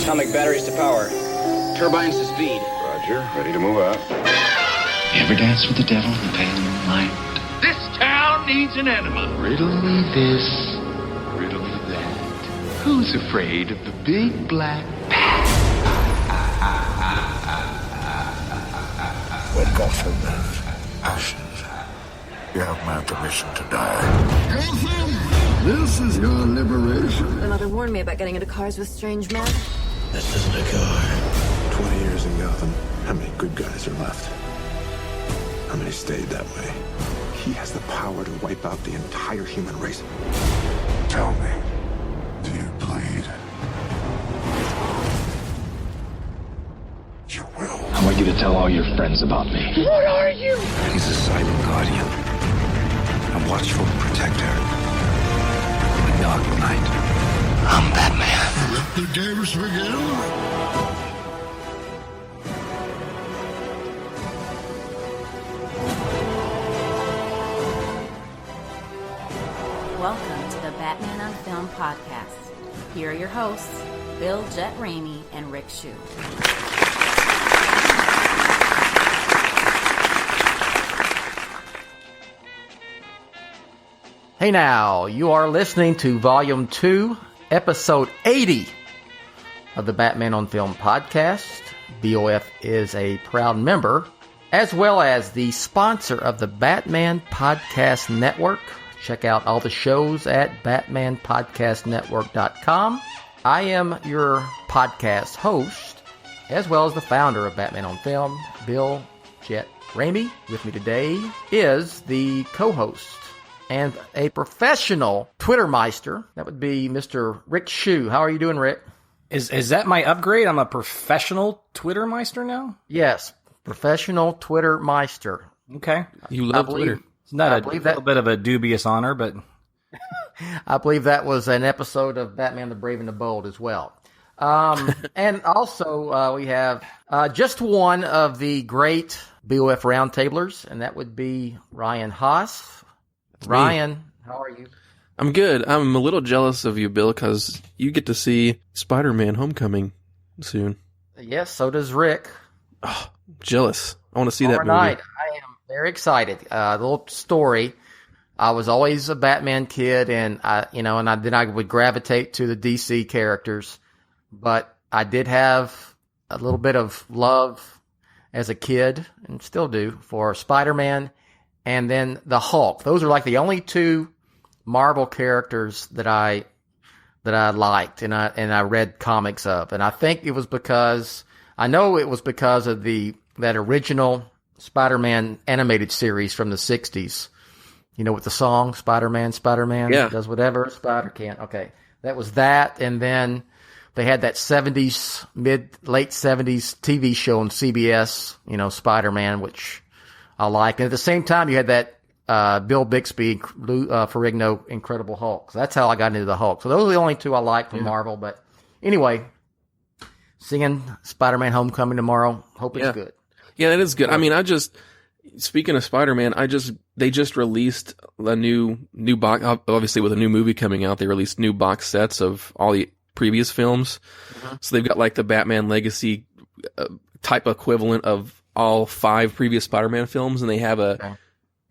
Atomic batteries to power. Turbines to speed. Roger. Ready to move out. You ever dance with the devil in the pale moonlight? This town needs an enema. Riddle me this, riddle me that. Who's afraid of the big black bat? When Gotham is ashes, you have my permission to die. This is your liberation. My mother warned me about getting into cars with strange men. This isn't a car. 20 years in Gotham. How many good guys are left? How many stayed that way? He has the power to wipe out the entire human race. Tell me, do you bleed? You will. I want you to tell all your friends about me. What are you? He's a silent guardian, a watchful protector. In the dark night, I'm Batman. Let the games begin. Welcome to the Batman on Film podcast. Here are your hosts, Bill Jett Ramey and Rick Shew. Hey now, you are listening to Volume 2, Episode 80 of the Batman on Film podcast. BOF is a proud member, as well as the sponsor of the Batman Podcast Network. Check out all the shows at batmanpodcastnetwork.com. I am your podcast host, as well as the founder of Batman on Film, Bill Jett Ramey. With me today is the co-host and a professional Twittermeister. That would be Mr. Rick Shew. How are you doing, Rick? Is that my upgrade? I'm a professional Twittermeister now? Yes, professional Twittermeister. Okay. You love Twitter. It's not a little bit of a dubious honor, but... I believe that was an episode of Batman the Brave and the Bold as well. And also we have just one of the great BOF roundtablers, and that would be Ryan Hoss. Ryan, how are you? I'm good. I'm a little jealous of you, Bill, because you get to see Spider-Man Homecoming soon. Yes, so does Rick. Oh, jealous. I want to see that movie. Night. I am very excited. The little story. I was always a Batman kid, and then I would gravitate to the DC characters. But I did have a little bit of love as a kid, and still do, for Spider-Man and then the Hulk. Those are like the only two Marvel characters that I liked, and I read comics of. And I think it was because of that original Spider-Man animated series from the 60s. You know, with the song, Spider-Man yeah. Does whatever Spider can. Okay. That was that. And then they had that late 70s TV show on CBS, Spider-Man, which I like. And at the same time, you had that Bill Bixby, Lou Ferrigno, Incredible Hulk. So that's how I got into the Hulk. So those are the only two I like from Marvel. But anyway, seeing Spider-Man Homecoming tomorrow. Hope it's good. Yeah, that is good. I mean, speaking of Spider-Man, they just released a new box. Obviously, with a new movie coming out, they released new box sets of all the previous films. Mm-hmm. So they've got like the Batman Legacy type equivalent of all 5 previous Spider-Man films, and they have a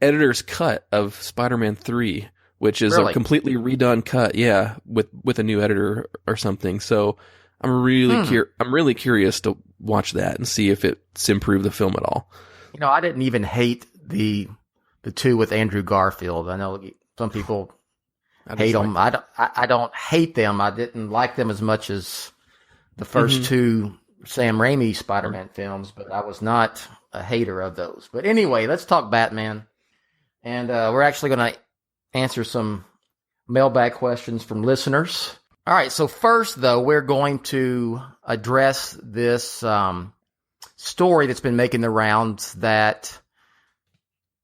editor's cut of Spider-Man 3, which is a completely redone cut. Yeah, with a new editor or something. So I'm really curious to watch that and see if it's improved the film at all. I didn't even hate the two with Andrew Garfield. I know some people hate them. I don't hate them. I didn't like them as much as the first two Sam Raimi Spider-Man films, but I was not a hater of those. But anyway, let's talk Batman. And we're actually going to answer some mailbag questions from listeners. All right, so first, though, we're going to address this story that's been making the rounds that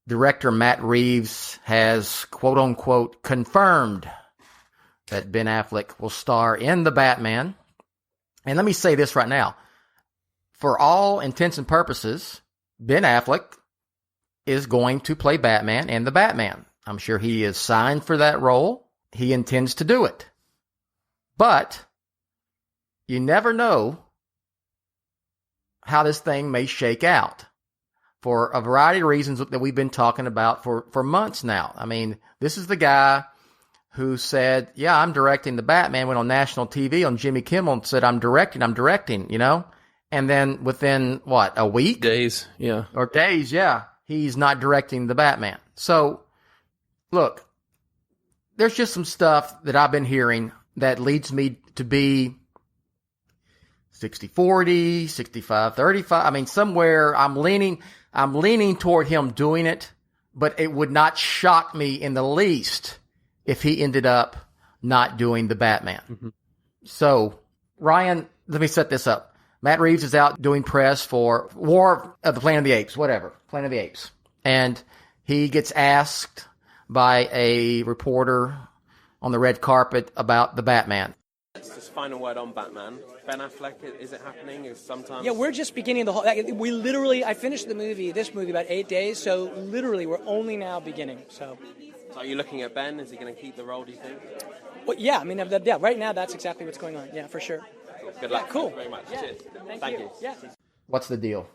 director Matt Reeves has, quote-unquote, confirmed that Ben Affleck will star in The Batman. And let me say this right now. For all intents and purposes, Ben Affleck is going to play Batman in The Batman. I'm sure he is signed for that role. He intends to do it. But you never know how this thing may shake out for a variety of reasons that we've been talking about for months now. I mean, this is the guy who said, yeah, I'm directing the Batman, went on national TV on Jimmy Kimmel and said, I'm directing, you know? And then within, what, a week? Days, yeah. Or days, yeah. He's not directing the Batman. So, look, there's just some stuff that I've been hearing that leads me to be 60-40, 65-35. I mean, somewhere I'm leaning toward him doing it, but it would not shock me in the least if he ended up not doing the Batman. Mm-hmm. So, Ryan, let me set this up. Matt Reeves is out doing press for War of the Planet of the Apes, whatever, Planet of the Apes. And he gets asked by a reporter on the red carpet about the Batman. Just final word on Batman. Ben Affleck, is it happening? Is sometimes? Yeah, we're just beginning the whole... I finished this movie about 8 days, so literally we're only now beginning, so... So are you looking at Ben? Is he going to keep the role, do you think? Well, yeah, I mean, right now that's exactly what's going on, yeah, for sure. Good luck. Yeah, cool. Thank you very much. Yeah. Cheers. Thank you. Yeah. What's the deal?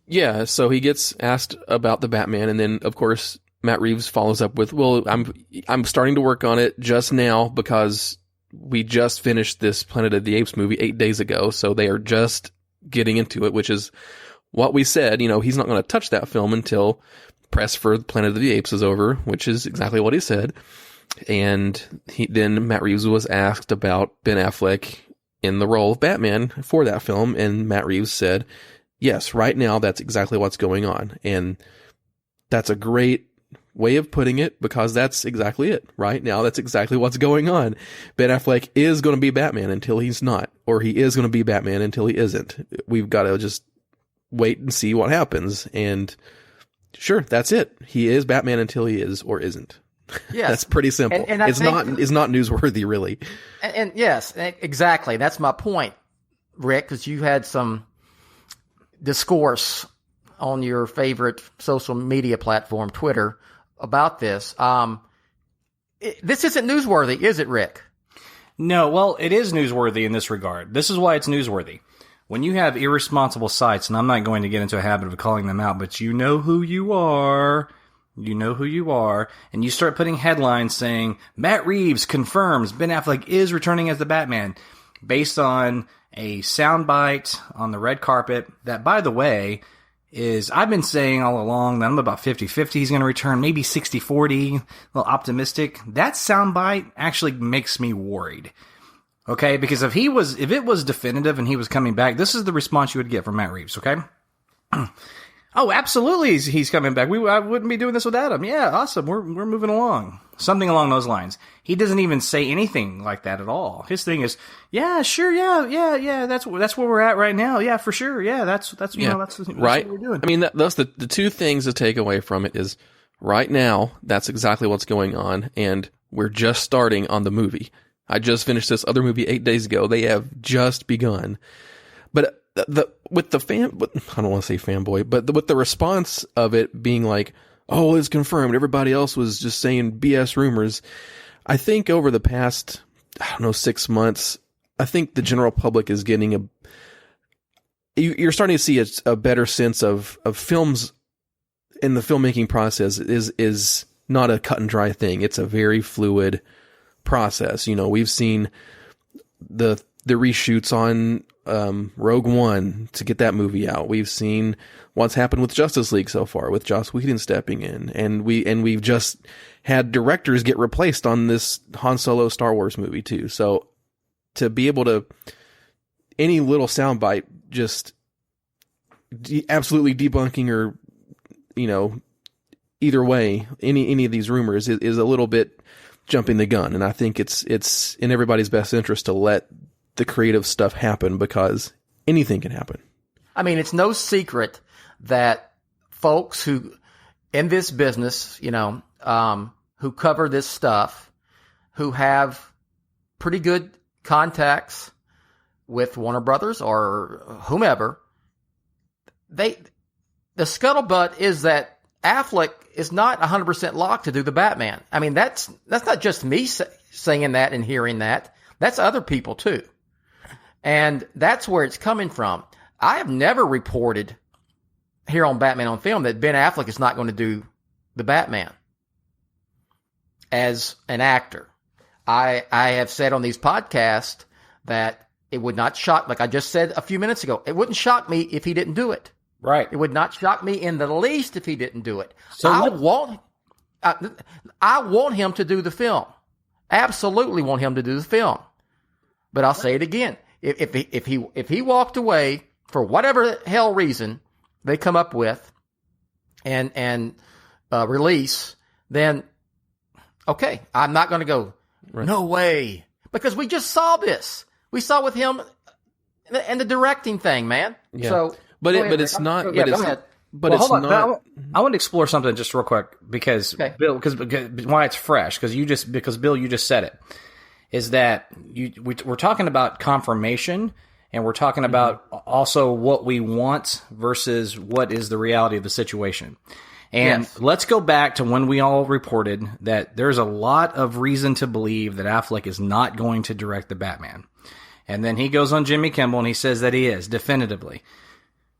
Yeah, so he gets asked about the Batman, and then, of course, Matt Reeves follows up with, well, I'm starting to work on it just now because we just finished this Planet of the Apes movie 8 days ago, so they are just getting into it, which is what we said. You know, he's not going to touch that film until press for Planet of the Apes is over, which is exactly what he said. And then Matt Reeves was asked about Ben Affleck in the role of Batman for that film, and Matt Reeves said, yes, right now that's exactly what's going on. And that's a great way of putting it, because that's exactly it. Right now, that's exactly what's going on. Ben Affleck is going to be Batman until he's not, or he is going to be Batman until he isn't. We've got to just wait and see what happens. And sure, that's it. He is Batman until he is or isn't. Yes. That's pretty simple. And it's not newsworthy, really. And yes, exactly. That's my point, Rick, because you had some discourse on your favorite social media platform, Twitter, about this. This isn't newsworthy, is it, Rick? No, well, it is newsworthy in this regard. This is why it's newsworthy. When you have irresponsible sites, and I'm not going to get into a habit of calling them out, but you know who you are. You know who you are. And you start putting headlines saying, Matt Reeves confirms Ben Affleck is returning as the Batman, based on a soundbite on the red carpet that, by the way, I've been saying all along that I'm about 50-50 he's going to return, maybe 60-40, a little optimistic. That soundbite actually makes me worried. Okay, because if it was definitive and he was coming back, this is the response you would get from Matt Reeves, okay? Oh, absolutely, he's coming back. I wouldn't be doing this without him. Yeah, awesome. We're moving along. Something along those lines. He doesn't even say anything like that at all. His thing is, yeah, sure, yeah. That's where we're at right now. Yeah, for sure. Yeah, that's right. What we're doing. I mean, that's the two things to take away from it is right now. That's exactly what's going on, and we're just starting on the movie. I just finished this other movie 8 days ago. They have just begun, but. I don't want to say fanboy, but with the response of it being like, oh, it's confirmed, everybody else was just saying BS rumors. I think over the past, 6 months, I think the general public is getting you're starting to see a better sense of films in the filmmaking process is not a cut and dry thing. It's a very fluid process. You know, we've seen the reshoots on Rogue One to get that movie out. We've seen what's happened with Justice League so far, with Joss Whedon stepping in, and we've just had directors get replaced on this Han Solo Star Wars movie too. So to be able to any little soundbite just absolutely debunking or either way any of these rumors is a little bit jumping the gun, and I think it's in everybody's best interest to let the creative stuff happen, because anything can happen. I mean, it's no secret that folks who in this business, who cover this stuff, who have pretty good contacts with Warner Brothers or whomever, the scuttlebutt is that Affleck is not 100% locked to do the Batman. I mean, that's not just me saying that and hearing that. That's other people too. And that's where it's coming from. I have never reported here on Batman on Film that Ben Affleck is not going to do the Batman as an actor. I have said on these podcasts that it would not shock, like I just said a few minutes ago, it wouldn't shock me if he didn't do it. Right. It would not shock me in the least if he didn't do it. So I want him to do the film. Absolutely want him to do the film. But I'll say it again. If he walked away for whatever hell reason they come up with and release, then okay, I'm not going to go, no way. Because we just saw this. We saw with him and the directing thing, man. Yeah. So, but it's not. Go ahead. But it's not. I want to explore something just real quick because Bill, because why it's fresh because Bill, you just said it, is that we're talking about confirmation and we're talking about also what we want versus what is the reality of the situation. And let's go back to when we all reported that there's a lot of reason to believe that Affleck is not going to direct the Batman. And then he goes on Jimmy Kimmel and he says that he is, definitively.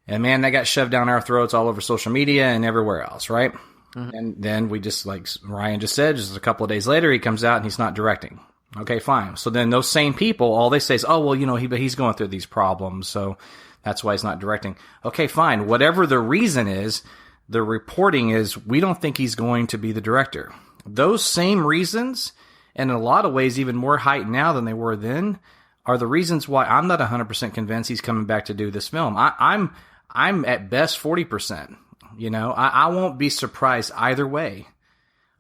And man, that got shoved down our throats all over social media and everywhere else, right? Mm-hmm. And then we just, like Ryan just said, just a couple of days later, he comes out and he's not directing. Okay, fine. So then those same people, all they say is, oh, well, he's going through these problems, so that's why he's not directing. Okay, fine. Whatever the reason is, the reporting is we don't think he's going to be the director. Those same reasons, and in a lot of ways even more heightened now than they were then, are the reasons why I'm not 100% convinced he's coming back to do this film. I'm at best 40%. I won't be surprised either way.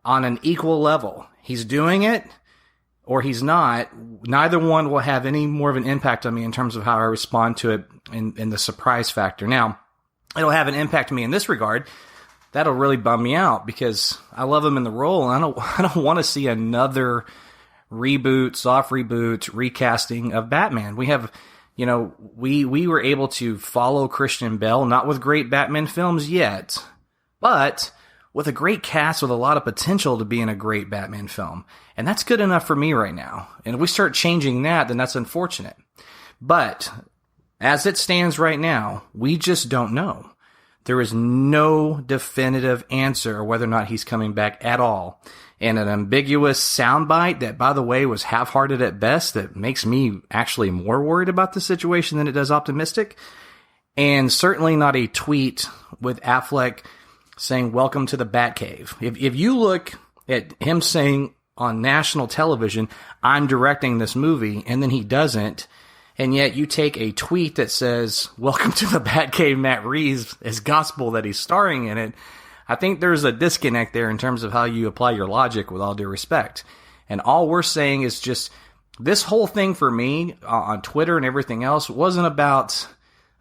On an equal level, he's doing it or he's not. Neither one will have any more of an impact on me in terms of how I respond to it in the surprise factor. Now, it'll have an impact on me in this regard. That'll really bum me out because I love him in the role, and I don't want to see another reboot, soft reboot, recasting of Batman. We have, we were able to follow Christian Bale, not with great Batman films yet, but with a great cast with a lot of potential to be in a great Batman film. And that's good enough for me right now. And if we start changing that, then that's unfortunate. But as it stands right now, we just don't know. There is no definitive answer whether or not he's coming back at all. And an ambiguous soundbite that, by the way, was half-hearted at best that makes me actually more worried about the situation than it does optimistic. And certainly not a tweet with Affleck saying, welcome to the Batcave. If you look at him saying on national television, I'm directing this movie, and then he doesn't, and yet you take a tweet that says, welcome to the Batcave, Matt Reeves, as gospel that he's starring in it, I think there's a disconnect there in terms of how you apply your logic, with all due respect. And all we're saying is just, this whole thing for me on Twitter and everything else wasn't about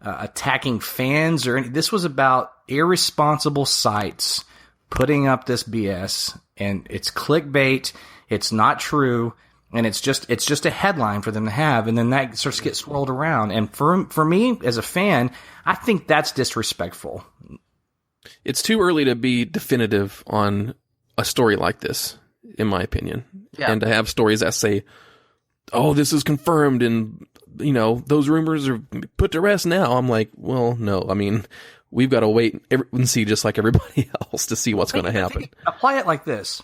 attacking fans or anything. This was about irresponsible sites putting up this BS, and it's clickbait, it's not true, and it's just a headline for them to have, and then that starts to get swirled around. And for me, as a fan, I think that's disrespectful. It's too early to be definitive on a story like this, in my opinion. Yeah. And to have stories that say, oh, this is confirmed and, those rumors are put to rest now. I'm like, well, no. I mean, we've got to wait and see just like everybody else to see what's going to happen. Apply it like this.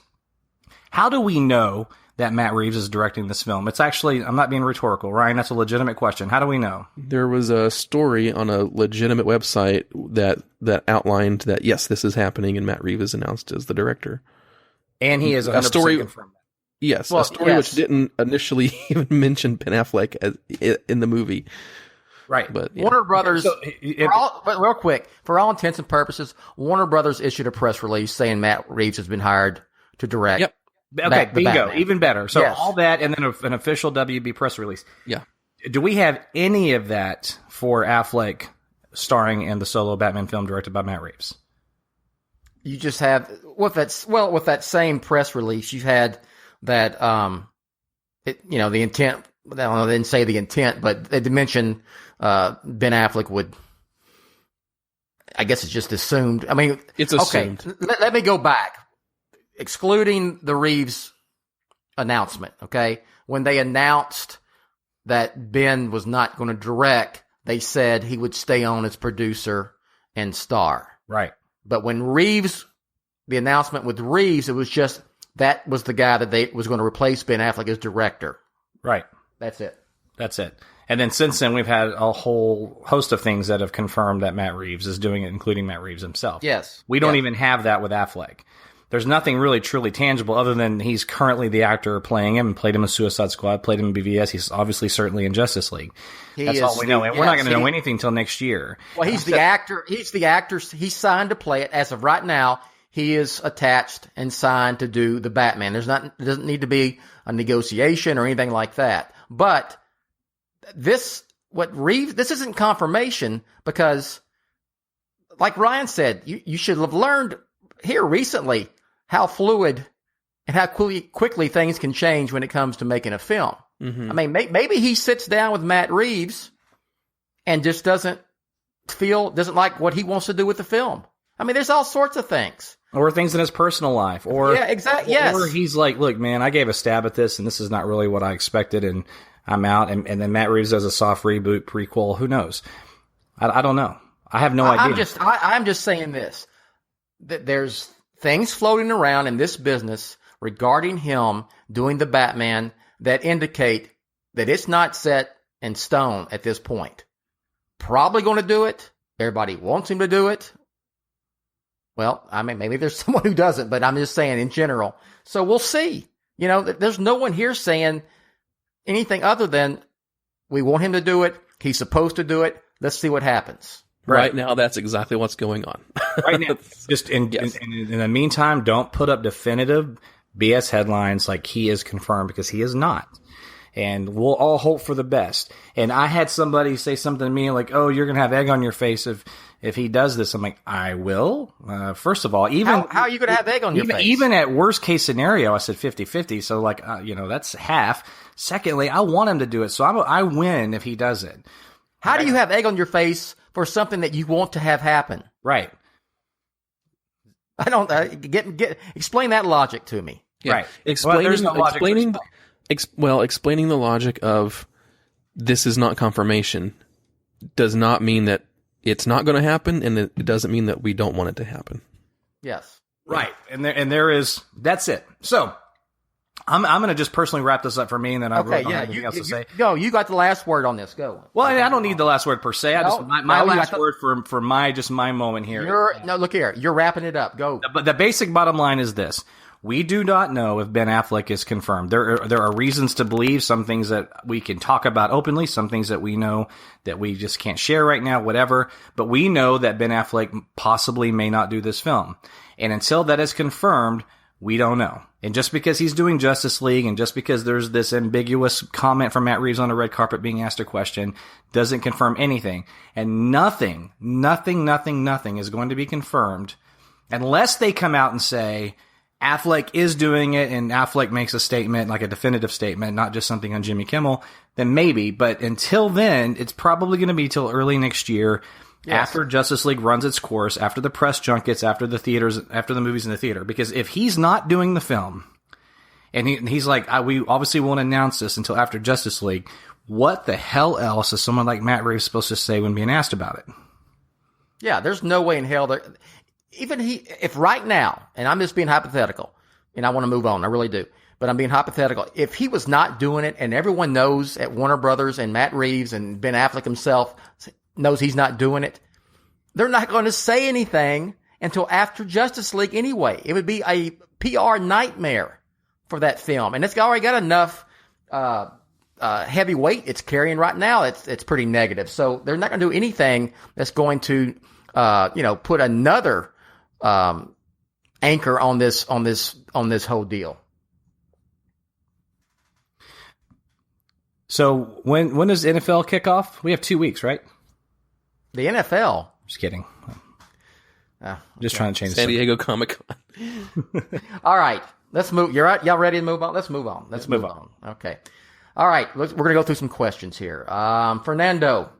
How do we know that Matt Reeves is directing this film? It's actually, I'm not being rhetorical, Ryan, that's a legitimate question. How do we know? There was a story on a legitimate website that outlined that, yes, this is happening, and Matt Reeves is announced as the director. And he is 100% confirmed. Yes, well, a story which didn't initially even mention Ben Affleck in the movie. Right. But yeah. Warner Brothers, real quick, for all intents and purposes, Warner Brothers issued a press release saying Matt Reeves has been hired to direct. Yep. Okay, bingo, Batman. Even better. So all that, and then an official WB press release. Yeah. Do we have any of that for Affleck starring in the solo Batman film directed by Matt Reeves? You just have with that same press release, you had that the intent. I don't know, they didn't say the intent, but they did mention Ben Affleck would. I guess it's just assumed. I mean, it's assumed. Okay, let me go back. Excluding the Reeves announcement, okay? When they announced that Ben was not going to direct, they said he would stay on as producer and star. Right. But when Reeves, the announcement with Reeves, it was just that was the guy that they was going to replace Ben Affleck as director. Right. That's it. That's it. And then since then, we've had a whole host of things that have confirmed that Matt Reeves is doing it, including Matt Reeves himself. Yes. We don't even have that with Affleck. There's nothing really truly tangible other than he's currently the actor playing him and played him in Suicide Squad, played him in BVS. He's obviously certainly in Justice League. That's all we know. And we're not going to know anything until next year. Well, he's the actor. He's the actor. He's signed to play it. As of right now, he is attached and signed to do the Batman. There doesn't need to be a negotiation or anything like that. But this isn't confirmation because, like Ryan said, you should have learned here recently how fluid and how quickly things can change when it comes to making a film. Mm-hmm. I mean, maybe he sits down with Matt Reeves and just doesn't like what he wants to do with the film. I mean, there's all sorts of things. Or things in his personal life. Or, yeah, exactly. Yes. Or he's like, look, man, I gave a stab at this and this is not really what I expected and I'm out. And then Matt Reeves does a soft reboot prequel. Who knows? I don't know. I have no idea. I'm just saying this. That there's things floating around in this business regarding him doing the Batman that indicate that it's not set in stone at this point. Probably going to do it. Everybody wants him to do it. Well, I mean, maybe there's someone who doesn't, but I'm just saying in general. So we'll see. You know, there's no one here saying anything other than we want him to do it. He's supposed to do it. Let's see what happens. Right now, that's exactly what's going on. Right now. Just in the meantime, don't put up definitive BS headlines like he is confirmed, because he is not. And we'll all hope for the best. And I had somebody say something to me like, oh, you're going to have egg on your face if he does this. I'm like, I will. First of all, even how are you going to have egg on your face? Even at worst case scenario, I said 50-50. So like, that's half. Secondly, I want him to do it. So I win if he does it. How do you have egg on your face for something that you want to have happen? Right. I don't explain that logic to me. Yeah. Right. Explaining the logic of this is not confirmation does not mean that it's not going to happen, and it doesn't mean that we don't want it to happen. Yes. Right. And there is, that's it. So I'm going to just personally wrap this up for me, and then I don't have anything else to say. Go. You got the last word on this. Go. Well, I don't need the last word per se. My last word for my moment here. Look here. You're wrapping it up. Go. But the basic bottom line is this. We do not know if Ben Affleck is confirmed. There are reasons to believe, some things that we can talk about openly, some things that we know that we just can't share right now, whatever. But we know that Ben Affleck possibly may not do this film. And until that is confirmed, we don't know. And just because he's doing Justice League and just because there's this ambiguous comment from Matt Reeves on the red carpet being asked a question doesn't confirm anything. And nothing is going to be confirmed unless they come out and say Affleck is doing it and Affleck makes a statement, like a definitive statement, not just something on Jimmy Kimmel, then maybe. But until then, it's probably going to be till early next year. Yes. After Justice League runs its course, after the press junkets, after the movies in the theater. Because if he's not doing the film, and he's like, we obviously won't announce this until after Justice League, what the hell else is someone like Matt Reeves supposed to say when being asked about it? Yeah, there's no way in hell that if right now, and I'm just being hypothetical, and I want to move on, I really do, but I'm being hypothetical. If he was not doing it, and everyone knows at Warner Brothers and Matt Reeves and Ben Affleck himself knows he's not doing it, they're not going to say anything until after Justice League anyway. It would be a PR nightmare for that film. And it's already got enough heavy weight it's carrying right now. It's pretty negative. So they're not going to do anything that's going to put another anchor on this whole deal. So when does NFL kick off? We have 2 weeks, right? The NFL? Just kidding. Just trying to change San Diego Comic-Con. All right. Let's move. Y'all ready to move on? Let's move on. Let's move on. Okay. All right. We're going to go through some questions here. Fernando.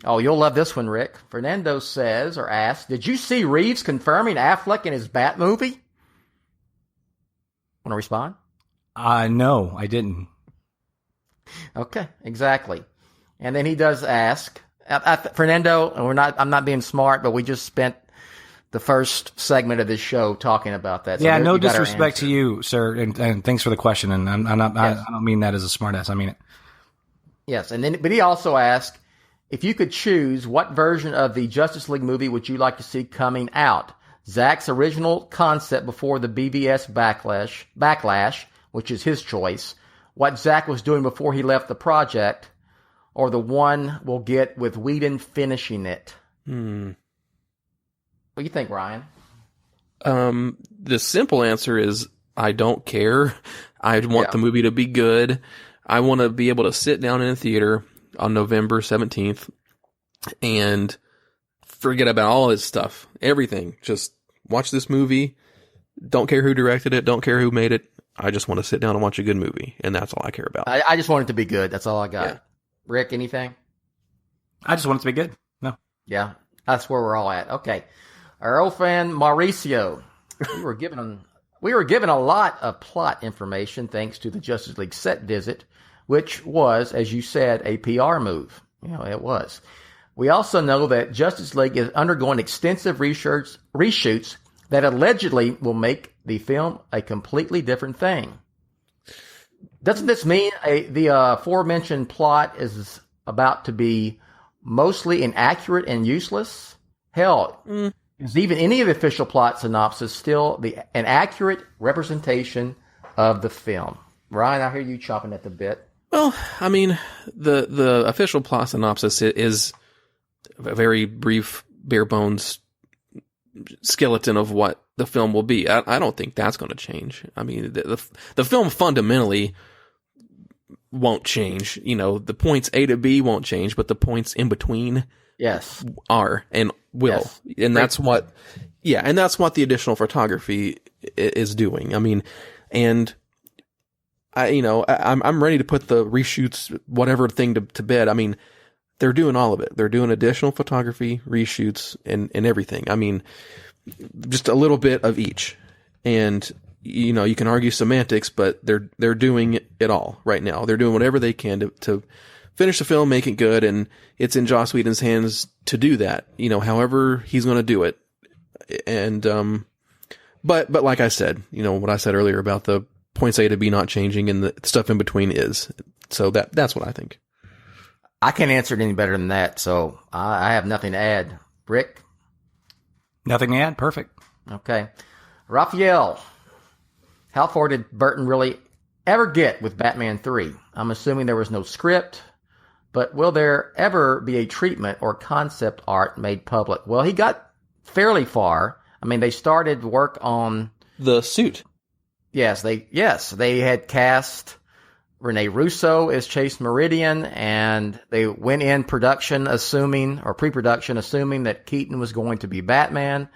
Oh, you'll love this one, Rick. Fernando says or asks, did you see Reeves confirming Affleck in his Bat movie? Want to respond? No, I didn't. Okay, exactly. And then he does ask, Fernando, and I'm not being smart, but we just spent the first segment of this show talking about that. So yeah, no disrespect to you, sir, and thanks for the question. And I'm not, yes. I don't mean that as a smartass. I mean it. Yes, but he also asked, if you could choose, what version of the Justice League movie would you like to see coming out? Zack's original concept before the BVS backlash, which is his choice, what Zack was doing before he left the project, or the one we'll get with Whedon finishing it? What do you think, Ryan? The simple answer is I don't care. I want the movie to be good. I want to be able to sit down in a theater on November 17th and forget about all this stuff. Everything. Just watch this movie. Don't care who directed it. Don't care who made it. I just want to sit down and watch a good movie. And that's all I care about. I just want it to be good. That's all I got. Yeah. Rick, anything? I just want it to be good. No. Yeah. That's where we're all at. Okay. Our old friend Mauricio, we were given a lot of plot information thanks to the Justice League set visit, which was, as you said, a PR move. It was. We also know that Justice League is undergoing extensive reshoots that allegedly will make the film a completely different thing. Doesn't this mean the aforementioned plot is about to be mostly inaccurate and useless? Hell, is even any of the official plot synopsis still an accurate representation of the film? Ryan, I hear you chopping at the bit. Well, I mean, the official plot synopsis is a very brief, bare bones skeleton of what the film will be. I don't think that's going to change. I mean, the film fundamentally won't change. The points A to B won't change, but the points in between are and will. Yes. And that's what the additional photography is doing. I mean, and I'm ready to put the reshoots, whatever thing to bed. I mean, they're doing all of it. They're doing additional photography, reshoots, and everything. I mean, just a little bit of each. And, you can argue semantics, but they're doing it all right now. They're doing whatever they can to finish the film, make it good, and it's in Joss Whedon's hands to do that, however he's going to do it. And, but like I said, what I said earlier about the points A to B not changing and the stuff in between is. So that's what I think. I can't answer it any better than that, so I have nothing to add. Rick? Nothing to add? Perfect. Okay. Raphael, how far did Burton really ever get with Batman 3? I'm assuming there was no script, but will there ever be a treatment or concept art made public? Well, he got fairly far. I mean, they started work on the suit. Yes, they had cast Rene Russo as Chase Meridian, and they went in pre-production assuming that Keaton was going to be Batman.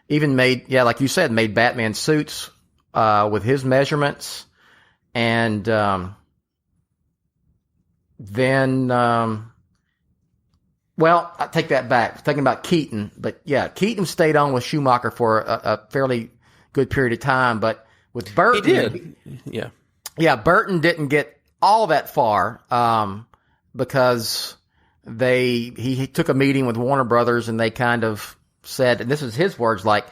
Even made Batman suits with his measurements. And then, I take that back. Thinking about Keaton, but yeah, Keaton stayed on with Schumacher for a fairly good period of time, but with Burton, he did. Yeah, Burton didn't get all that far because he took a meeting with Warner Brothers and they kind of said, and this is his words, like,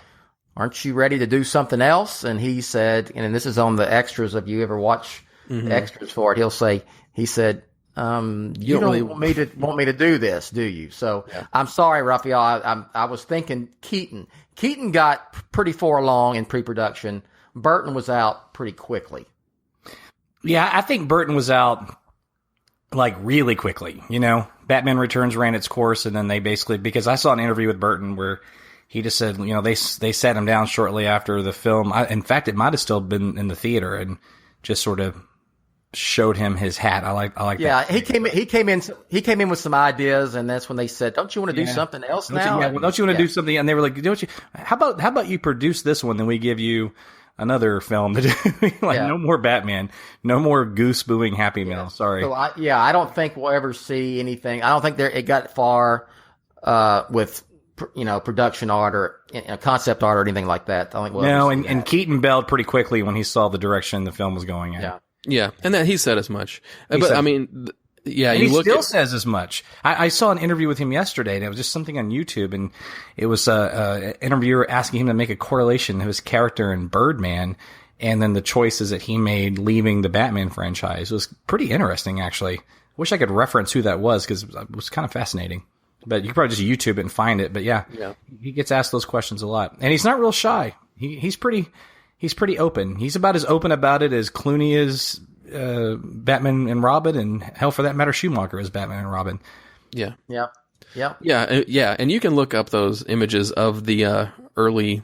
aren't you ready to do something else? And he said, and this is on the extras, if you ever watch the extras for it, he said, you don't really want me to do this, do you? So I'm sorry, Raphael. I was thinking Keaton. Keaton got pretty far along in pre-production. Burton was out pretty quickly. Yeah, I think Burton was out like really quickly. Batman Returns ran its course, and then they basically, because I saw an interview with Burton where he just said, they sat him down shortly after the film. In fact, it might have still been in the theater and just sort of showed him his hat. I like that. Yeah, he came in with some ideas, and that's when they said, "Don't you want to do something else now?" Don't you want to do something? And they were like, "Don't you? How about you produce this one, then we give you another film to do." No more Batman, no more goose booing Happy Meal. Sorry. So I don't think we'll ever see anything. I don't think it got far with production art or concept art or anything like that. I think and Keaton bailed pretty quickly when he saw the direction the film was going in. Yeah. Yeah, and that he said as much. But I mean, yeah, and you he look still says as much. I saw an interview with him yesterday, and it was just something on YouTube, and it was an interviewer asking him to make a correlation of his character in Birdman, and then the choices that he made leaving the Batman franchise. It was pretty interesting, actually. Wish I could reference who that was, because it was kind of fascinating. But you could probably just YouTube it and find it. But yeah, he gets asked those questions a lot, and he's not real shy. He's pretty open. He's about as open about it as Clooney is Batman and Robin, and hell, for that matter, Schumacher is Batman and Robin. Yeah. Yeah. And you can look up those images of the early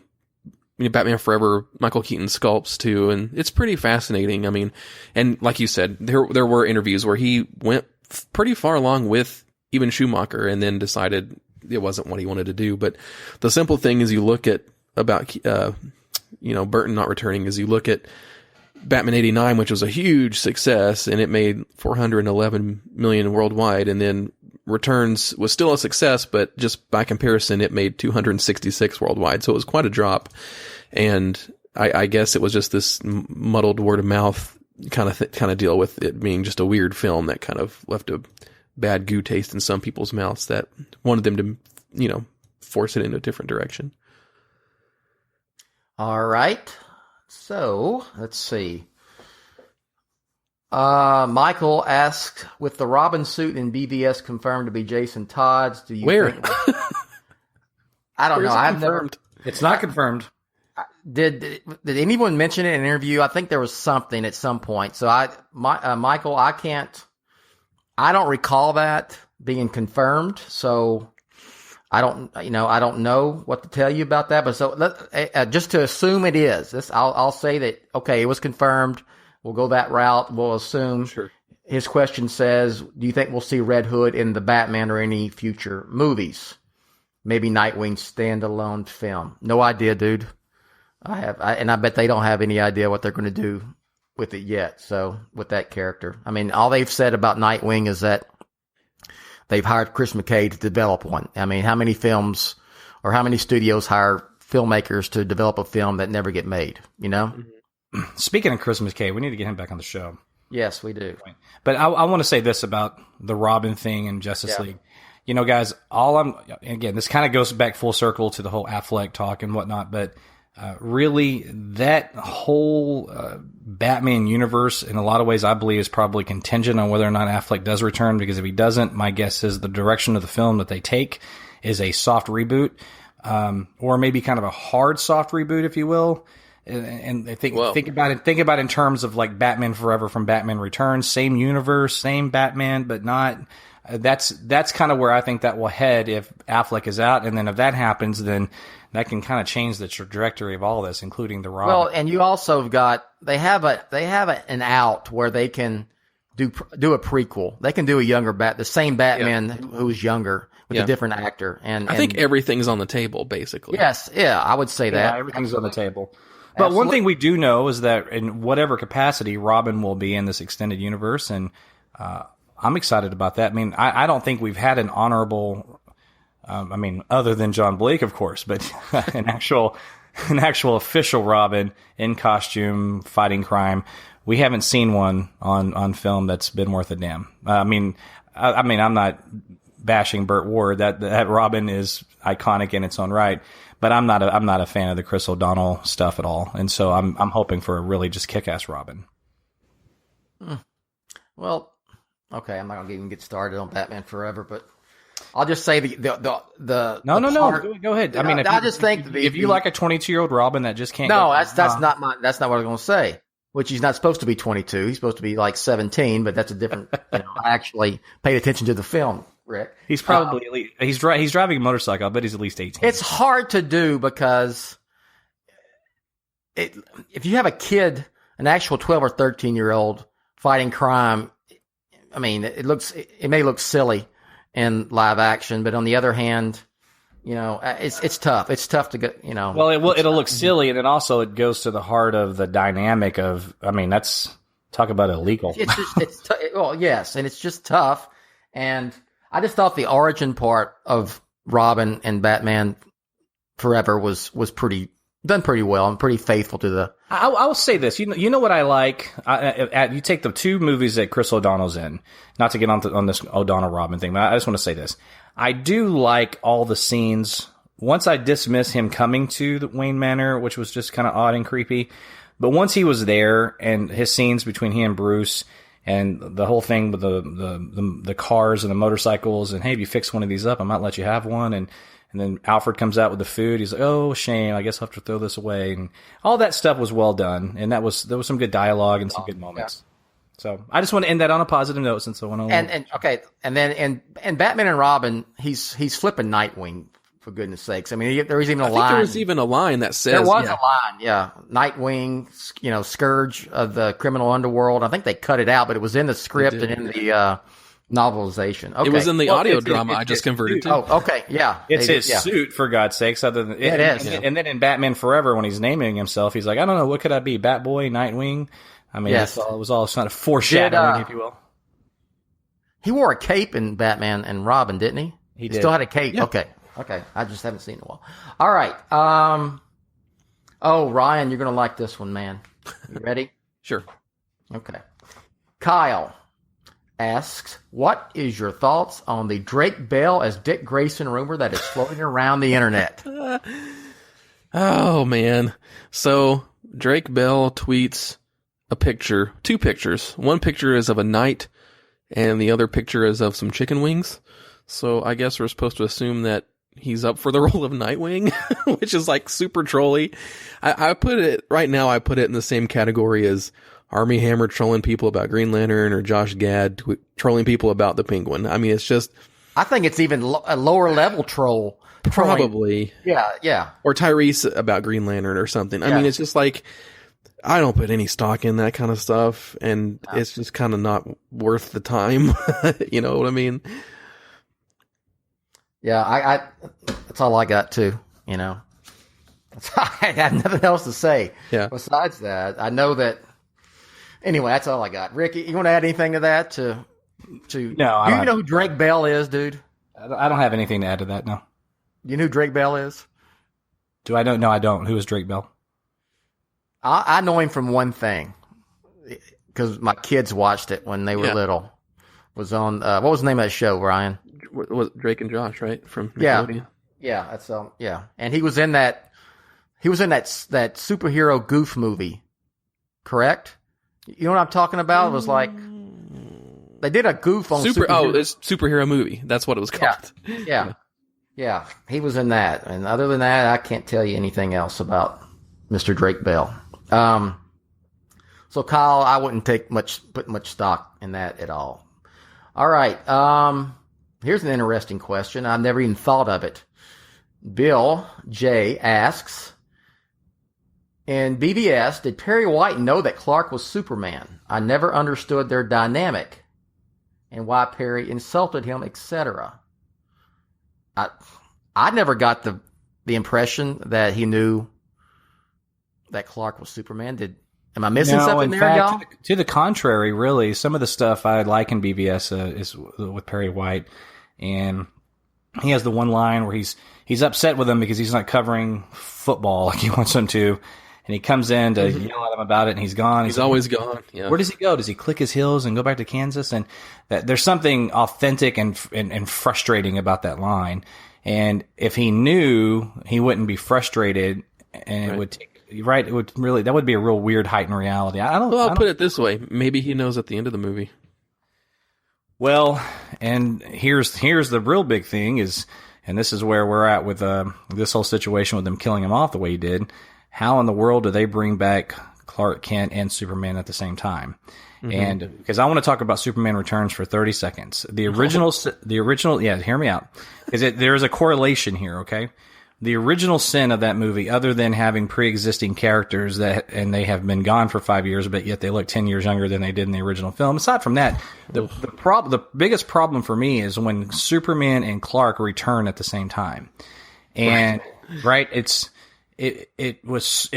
Batman Forever Michael Keaton sculpts too, and it's pretty fascinating. I mean, and like you said, there were interviews where he went pretty far along with even Schumacher, and then decided it wasn't what he wanted to do. But the simple thing is, you look at about Burton not returning, is you look at Batman 89, which was a huge success, and it made $411 million worldwide, and then Returns was still a success, but just by comparison, it made $266 worldwide. So it was quite a drop. And I guess it was just this muddled word of mouth kind of deal with it being just a weird film that kind of left a bad goo taste in some people's mouths that wanted them to, force it in a different direction. All right. So let's see. Michael asked, with the Robin suit in BVS confirmed to be Jason Todd's, do you think... I don't know. I've never... It's not confirmed. Did anyone mention it in an interview? I think there was something at some point. So Michael, I don't recall that being confirmed. So I don't know what to tell you about that. But so just to assume it is, I'll say that, okay, it was confirmed. We'll go that route. We'll assume. Sure. His question says, do you think we'll see Red Hood in the Batman or any future movies? Maybe Nightwing standalone film. No idea, dude. I bet they don't have any idea what they're going to do with it yet. So with that character, I mean, all they've said about Nightwing is that they've hired Chris McKay to develop one. I mean, how many films or how many studios hire filmmakers to develop a film that never get made, Speaking of Chris McKay, we need to get him back on the show. Yes, we do. But I want to say this about the Robin thing and Justice League. Guys, again, this kind of goes back full circle to the whole Affleck talk and whatnot, but really that whole Batman universe, in a lot of ways, I believe is probably contingent on whether or not Affleck does return, because if he doesn't, my guess is the direction of the film that they take is a soft reboot, or maybe kind of a hard soft reboot, if you will. And think about it in terms of like Batman Forever from Batman Returns, same universe, same Batman, but not. That's kind of where I think that will head if Affleck is out, and then if that happens, then that can kind of change the trajectory of all this, including the Robin. Well, and you also have got they have an out where they can do a prequel. They can do a younger the same Batman who's younger with a different actor. And I think everything's on the table, basically. Yes, I would say that everything's on the table. But one thing we do know is that in whatever capacity Robin will be in this extended universe, and I'm excited about that. I mean, I don't think we've had an honorable, other than John Blake, of course, but an actual official Robin in costume fighting crime. We haven't seen one on film that's been worth a damn. I'm not bashing Burt Ward. That Robin is iconic in its own right. But I'm not a fan of the Chris O'Donnell stuff at all, and so I'm hoping for a really just kick-ass Robin. Well, okay, I'm not gonna even get started on Batman Forever, but I'll just say the No, go ahead. I mean, if you like a 22-year-old Robin that just can't. No, that's not what I was gonna say. Which he's not supposed to be 22. He's supposed to be like 17, but that's a different. I actually paid attention to the film. Rick. He's probably he's driving a motorcycle. I bet he's at least 18. It's hard to do because if you have a kid, an actual 12 or 13-year-old fighting crime, I mean, it may look silly in live action, but on the other hand, it's tough. It's tough to get, Well, it'll look silly, and then also it goes to the heart of the dynamic of. I mean, that's talk about illegal. Yes, and it's just tough, and. I just thought the origin part of Robin and Batman Forever was done pretty well and pretty faithful to I will say this. You know what I like? You take the two movies that Chris O'Donnell's in, not to get on this O'Donnell-Robin thing, but I just want to say this. I do like all the scenes. Once I dismiss him coming to the Wayne Manor, which was just kind of odd and creepy, but once he was there and his scenes between he and Bruce and the whole thing with the cars and the motorcycles and, hey, if you fix one of these up, I might let you have one. And then Alfred comes out with the food. He's like, oh, shame. I guess I'll have to throw this away. And all that stuff was well done. And there was some good dialogue and some good moments. Yeah. So I just want to end that on a positive note since I went on. And then in Batman and Robin, he's flipping Nightwing, for goodness sakes. I mean, there was even a line. There was even a line that says. There was a line, yeah. Nightwing, Scourge of the criminal underworld. I think they cut it out, but it was in the script and in the novelization. Okay. It was in the audio drama I just converted to. Oh, okay, yeah. It's his suit, for God's sakes. Other than it is. And then in Batman Forever, when he's naming himself, he's like, I don't know, what could I be? Batboy, Nightwing? I mean, it was all kind of foreshadowing, if you will. He wore a cape in Batman and Robin, didn't he? He still had a cape. Yeah. Okay. I just haven't seen it in a while. All right. Ryan, you're going to like this one, man. You ready? Sure. Okay. Kyle asks, what is your thoughts on the Drake Bell as Dick Grayson rumor that is floating around the internet? Oh, man. So Drake Bell tweets a picture, two pictures. One picture is of a knight, and the other picture is of some chicken wings. So I guess we're supposed to assume that he's up for the role of Nightwing, which is like super trolly. I put it in the same category as Armie Hammer trolling people about Green Lantern or Josh Gad trolling people about the Penguin. I mean, it's just. I think it's even a lower level troll. Probably. Yeah. Or Tyrese about Green Lantern or something. I mean, it's just like, I don't put any stock in that kind of stuff, and it's just kind of not worth the time. You know what I mean? Yeah, I that's all I got too, I have nothing else to say. Yeah. Besides that, I know that. Anyway, that's all I got. Ricky, you want to add anything to that? No. Do you know who Drake Bell is, dude? I don't have anything to add to that. No. You know who Drake Bell is? Do I don't? No, I don't. Who is Drake Bell? I know him from one thing, because my kids watched it when they were little. It was on what was the name of that show, Ryan? Was Drake and Josh, right? From Nickelodeon. Yeah, that's yeah. And he was in that superhero goof movie, correct? You know what I'm talking about? It was like they did a goof on it's superhero movie. That's what it was called. Yeah. He was in that. And other than that, I can't tell you anything else about Mr. Drake Bell. So Kyle, I wouldn't put much stock in that at all. All right. Here's an interesting question. I've never even thought of it. Bill J asks, in BVS, did Perry White know that Clark was Superman? I never understood their dynamic and why Perry insulted him, etc. I never got the impression that he knew that Clark was Superman. Am I missing something there, y'all? To the contrary, really. Some of the stuff I like in BVS is with Perry White, and he has the one line where he's upset with him because he's not covering football like he wants him to, and he comes in to yell at him about it, and he's gone. He's always gone. Yeah. Where does he go? Does he click his heels and go back to Kansas? And there's something authentic and frustrating about that line. And if he knew, he wouldn't be frustrated, and it would take. Right, it would really, that would be a real weird heightened reality. I'll put it this way: maybe he knows at the end of the movie. Well, and here's the real big thing is, and this is where we're at with this whole situation with them killing him off the way he did. How in the world do they bring back Clark Kent and Superman at the same time? Mm-hmm. And because I want to talk about Superman Returns for 30 seconds. The original, hear me out. There's a correlation here, okay? The original sin of that movie, other than having pre-existing characters and they have been gone for 5 years, but yet they look 10 years younger than they did in the original film. Aside from that, the biggest problem for me is when Superman and Clark return at the same time. And it's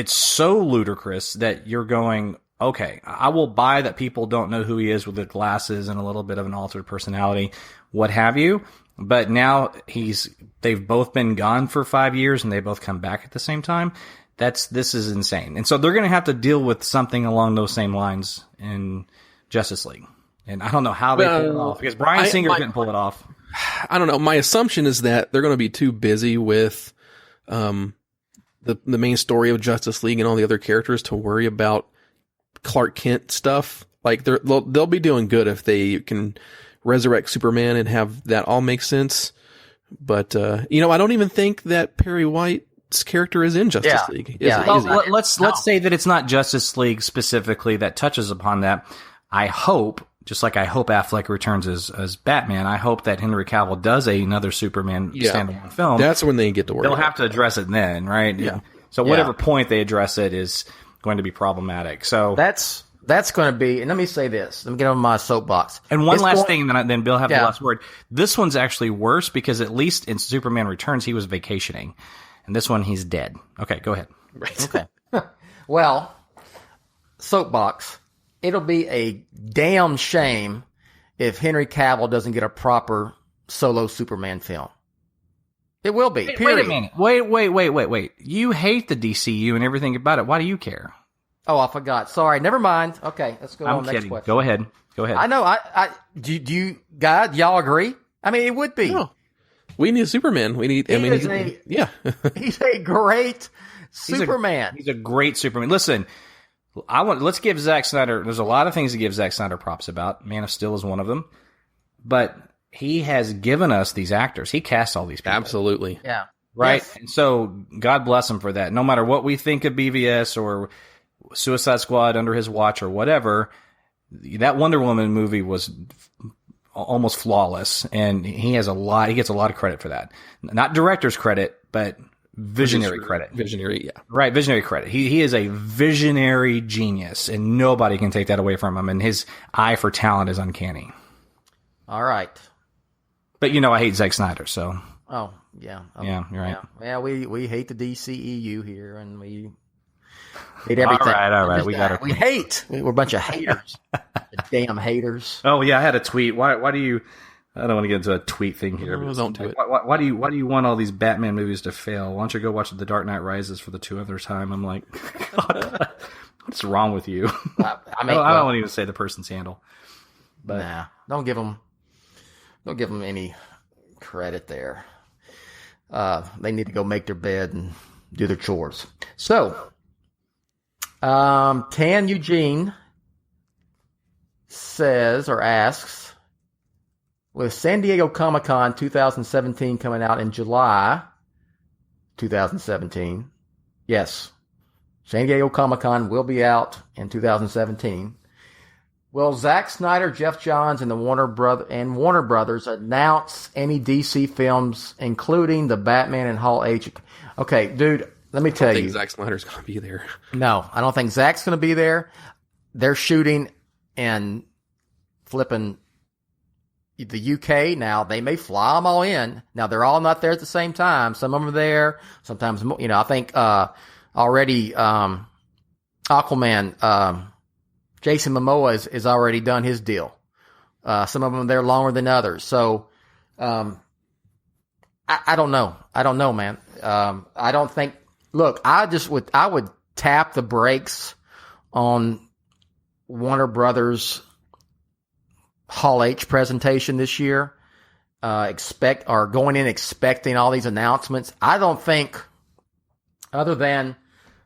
so ludicrous that you're going, okay, I will buy that people don't know who he is with the glasses and a little bit of an altered personality, what have you. But now they've both been gone for 5 years and they both come back at the same time. This is insane. And so they're going to have to deal with something along those same lines in Justice League. And I don't know how they pull it off, because Bryan Singer couldn't pull it off. I don't know. My assumption is that they're going to be too busy with the main story of Justice League and all the other characters to worry about Clark Kent stuff. Like they'll be doing good if they can resurrect Superman and have that all make sense. But I don't even think that Perry White's character is in Justice League. Well, let's say that it's not Justice League specifically that touches upon that. I hope, just like I hope Affleck returns as Batman, I hope that Henry Cavill does another Superman standalone film. That's when they get to work. They'll have to address it then, right? Yeah. So whatever point they address it is going to be problematic. So that's going to be, and let me say this. Let me get on my soapbox. And one last thing, then Bill have the last word. This one's actually worse because at least in Superman Returns, he was vacationing. And this one, he's dead. Okay, go ahead. Right. Okay. Well, soapbox. It'll be a damn shame if Henry Cavill doesn't get a proper solo Superman film. It will be, period. Wait a minute. Wait. You hate the DCU and everything about it. Why do you care? Oh, I forgot. Sorry. Never mind. Okay, let's go on. I'm Next kidding. question. Go ahead. I know. Do you guys, y'all agree? I mean, it would be. No. We need Superman. We need. He's a great Superman. He's a great Superman. Listen, let's give Zack Snyder. There's a lot of things to give Zack Snyder props about. Man of Steel is one of them, but he has given us these actors. He cast all these people. Absolutely. Yeah. Right. Yes. And so God bless him for that. No matter what we think of BVS or Suicide Squad under his watch or whatever, that Wonder Woman movie was almost flawless, and he gets a lot of credit for that. Not director's credit, but visionary credit. Visionary, yeah. Right, visionary credit. He is a visionary genius, and nobody can take that away from him, and his eye for talent is uncanny. All right. But I hate Zack Snyder, so. Oh, yeah. Yeah, you're right. Yeah, we hate the DCEU here, and we hate everything. All right. We hate. We're a bunch of haters. Damn haters. Oh yeah, I had a tweet. Why do you? I don't want to get into a tweet thing here. No, don't do it. Why do you want all these Batman movies to fail? Why don't you go watch The Dark Knight Rises for the 200th time? I'm like, God, what's wrong with you? I don't want to even say the person's handle. But nah, don't give them any credit there. They need to go make their bed and do their chores. So, Tan Eugene says or asks, with San Diego Comic-Con 2017 coming out in July 2017, yes, San Diego Comic-Con will be out in 2017. Will Zack Snyder, Jeff Johns, and Warner Brothers announce any DC films, including the Batman and Hall H? Okay, dude, let me tell you. I think Zack Snyder's going to be there. No, I don't think Zack's going to be there. They're shooting in flipping the UK now. They may fly them all in. Now, they're all not there at the same time. Some of them are there. Sometimes, I think already Aquaman, Jason Momoa is already done his deal. Some of them are there longer than others. So, I don't know. I don't know, man. I don't think. Look, I would tap the brakes on Warner Brothers Hall H presentation this year. Going in expecting all these announcements. I don't think, other than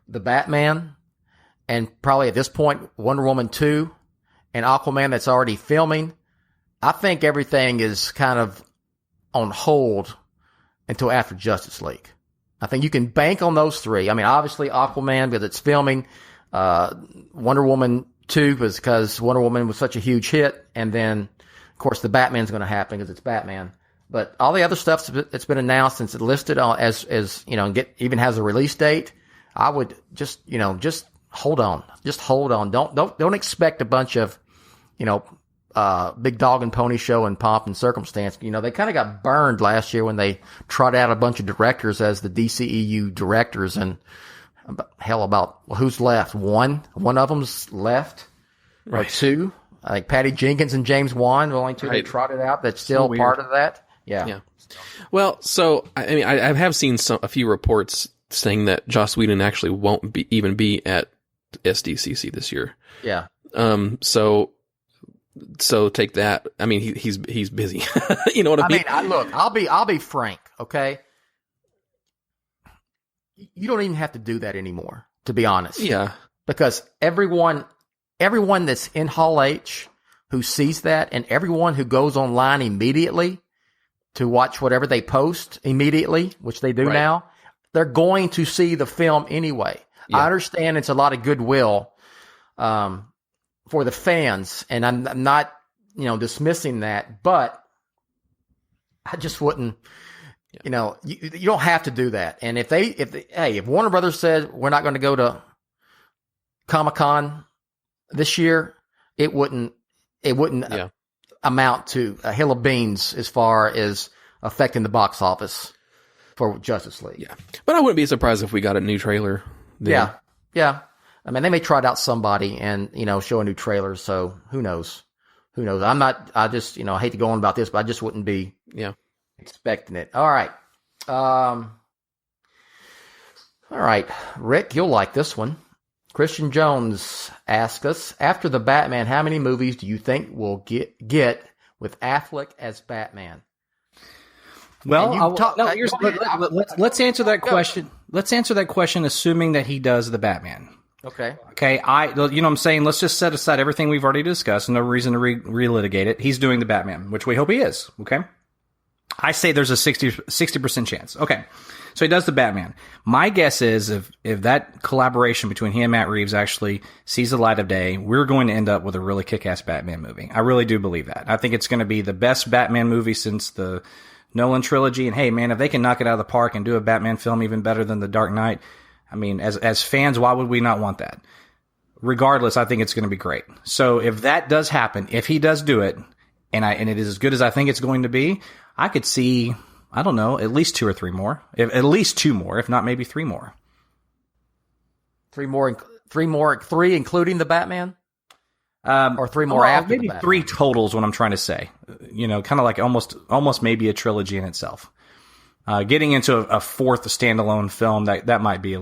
the Batman and probably at this point Wonder Woman 2 and Aquaman that's already filming, I think everything is kind of on hold until after Justice League. I think you can bank on those three. I mean, obviously Aquaman because it's filming, Wonder Woman 2 because Wonder Woman was such a huge hit, and then of course the Batman's going to happen because it's Batman. But all the other stuff that's been announced since it's listed as even has a release date, I would just hold on. Just hold on. Don't expect a bunch of, big dog and pony show and pomp and circumstance. They kind of got burned last year when they trotted out a bunch of directors as the DCEU directors, and who's left? One of them's left, right. Or two. I think Patty Jenkins and James Wan, the only two they trotted out that's still part of that. Yeah. Well, so I mean, I have seen a few reports saying that Joss Whedon actually won't even be at SDCC this year. Yeah. So take that. I mean, he's busy. You know what I mean? Look, I'll be frank. Okay. You don't even have to do that anymore, to be honest. Yeah. Because everyone that's in Hall H who sees that, and everyone who goes online immediately to watch whatever they post immediately, which they do now, they're going to see the film anyway. Yeah. I understand it's a lot of goodwill for the fans, and I'm not, dismissing that, but I just wouldn't. You don't have to do that. And if Warner Brothers said we're not going to go to Comic-Con this year, it wouldn't amount to a hill of beans as far as affecting the box office for Justice League. Yeah, but I wouldn't be surprised if we got a new trailer. Then. Yeah. I mean, they may try it out somebody and show a new trailer. So who knows? I just I hate to go on about this, but I just wouldn't be expecting it. All right. All right. Rick, you'll like this one. Christian Jones asks us, after the Batman, how many movies do you think we'll get with Affleck as Batman? Well, let's answer that question. Let's answer that question assuming that he does the Batman. Okay. Okay. I'm saying let's just set aside everything we've already discussed. No reason to relitigate it. He's doing the Batman, which we hope he is. Okay. I say there's a 60% chance. Okay. So he does the Batman. My guess is if that collaboration between he and Matt Reeves actually sees the light of day, we're going to end up with a really kick-ass Batman movie. I really do believe that. I think it's going to be the best Batman movie since the Nolan trilogy. And hey, man, if they can knock it out of the park and do a Batman film even better than The Dark Knight, I mean, as fans, why would we not want that? Regardless, I think it's going to be great. So if that does happen, if he does do it, and it is as good as I think it's going to be, I could see, I don't know, at least 2 or 3 more. At least 2 more, if not maybe 3 more. 3 including the Batman? Or 3 more after maybe the Batman? 3 totals, what I'm trying to say. Kind of like almost maybe a trilogy in itself. Getting into a 4th standalone film, that might be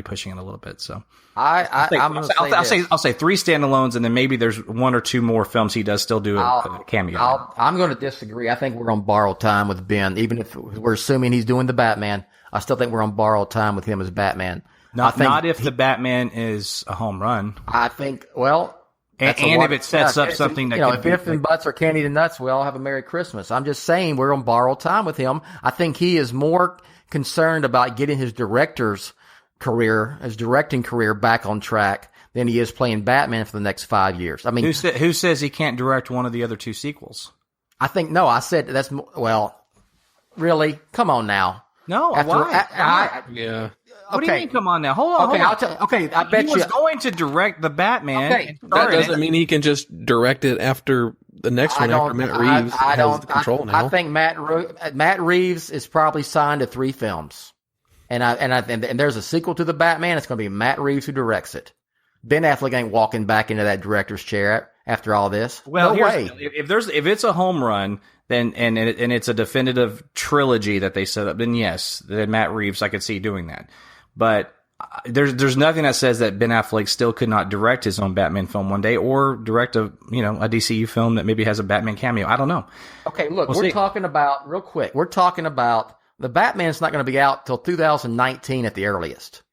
pushing it a little bit. So I'll say 3 standalones, and then maybe there's 1 or 2 more films he does still do a cameo. I'm going to disagree. I think we're on borrowed time with Ben, even if we're assuming he's doing the Batman. I still think we're on borrowed time with him as Batman. Not if the Batman is a home run. I think and if it sets up something that if ifs and buts are candied and nuts, we all have a Merry Christmas. I'm just saying we're on borrowed time with him. I think he is more concerned about getting his directing career back on track than he is playing Batman for the next 5 years. I mean, who says he can't direct one of the other 2 sequels? I said that's really. Come on now. No, why? Yeah. What do you mean, come on now? Hold on. I bet he was going to direct the Batman. Okay. That doesn't mean he can just direct it after the next one after Matt Reeves has the control now. I think Matt Reeves is probably signed to 3 films. And there's a sequel to the Batman. It's going to be Matt Reeves who directs it. Ben Affleck ain't walking back into that director's chair after all this. Well, no way. If it's a home run, then and it's a definitive trilogy that they set up, then yes, then Matt Reeves, I could see doing that. But there's nothing that says that Ben Affleck still could not direct his own Batman film one day, or direct a DCU film that maybe has a Batman cameo. I don't know. Okay, look, we're talking about real quick. We're talking about the Batman's not going to be out till 2019 at the earliest.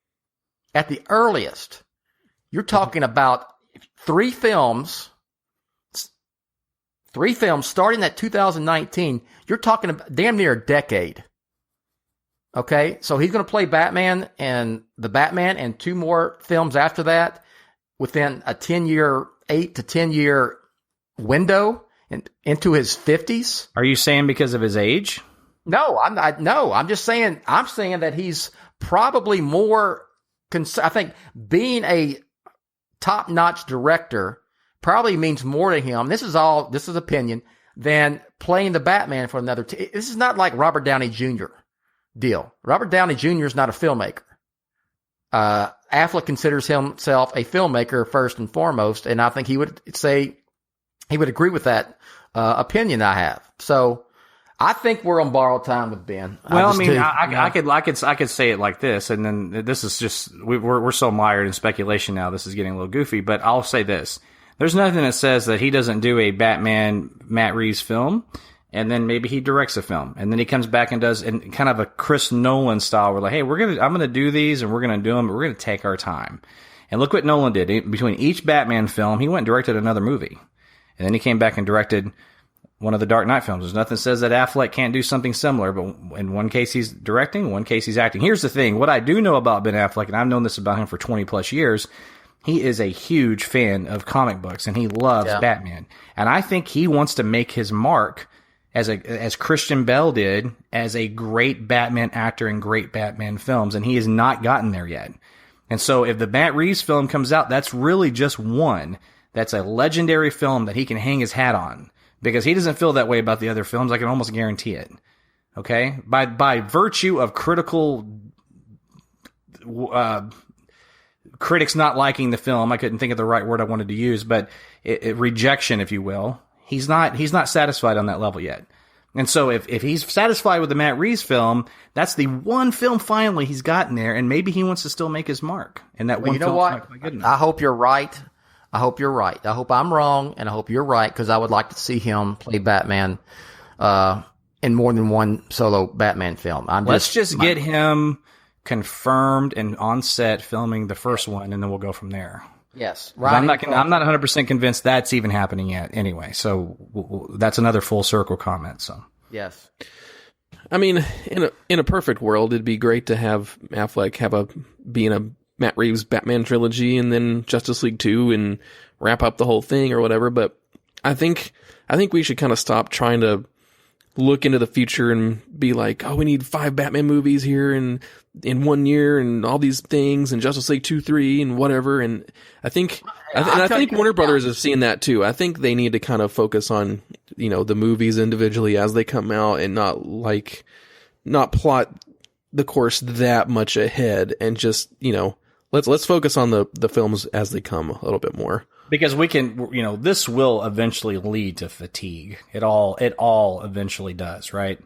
At the earliest, you're talking about 3 films starting at 2019. You're talking about damn near a decade. Okay, so he's going to play Batman and 2 more films after that within a 8 to 10 year window into his 50s. Are you saying because of his age? No, I'm not. No, I'm just saying. I'm saying that he's probably more. I think being a top-notch director probably means more to him. This is opinion than playing the Batman for another. This is not like Robert Downey Jr. deal. Robert Downey Jr. is not a filmmaker. Affleck considers himself a filmmaker first and foremost, and I think he would agree with that opinion I have. So I think we're on borrowed time with Ben. Well, I could say it like this, and then this is just we're so mired in speculation now. This is getting a little goofy, but I'll say this: there's nothing that says that he doesn't do a Batman Matt Reeves film, and then maybe he directs a film, and then he comes back and does in kind of a Chris Nolan style. We're like, hey, I'm gonna do these, and we're gonna do them, but we're gonna take our time. And look what Nolan did. Between each Batman film, he went and directed another movie, and then he came back and directed one of the Dark Knight films. There's nothing that says that Affleck can't do something similar, but in one case he's directing, one case he's acting. Here's the thing. What I do know about Ben Affleck, and I've known this about him for 20 plus years, he is a huge fan of comic books, and he loves Batman. And I think he wants to make his mark as Christian Bale did, as a great Batman actor in great Batman films, and he has not gotten there yet. And so if the Matt Reeves film comes out, that's really just one. That's a legendary film that he can hang his hat on. Because he doesn't feel that way about the other films, I can almost guarantee it. Okay? By virtue of critical critics not liking the film, I couldn't think of the right word I wanted to use, but rejection, if you will. He's not satisfied on that level yet. And so if he's satisfied with the Matt Reeves film, that's the one film finally he's gotten there, and maybe he wants to still make his mark. And that one film, not quite good enough. I hope you're right. I hope you're right. I hope I'm wrong, and I hope you're right, because I would like to see him play Batman in more than one solo Batman film. Let's just get him confirmed and on set filming the first one, and then we'll go from there. Yes. I'm not 100% convinced that's even happening yet anyway, so that's another full circle comment. So yes. I mean, in a perfect world, it'd be great to have Affleck be in a Matt Reeves Batman trilogy and then Justice League 2 and wrap up the whole thing or whatever. But I think we should kind of stop trying to look into the future and be like, oh, we need 5 Batman movies here in 1 year and all these things and Justice League 2, 3 and whatever. And I think Warner Brothers is seeing that too. I think they need to kind of focus on, the movies individually as they come out and not plot the course that much ahead and just, let's focus on the films as they come a little bit more. Because we can, this will eventually lead to fatigue. It all eventually does, right?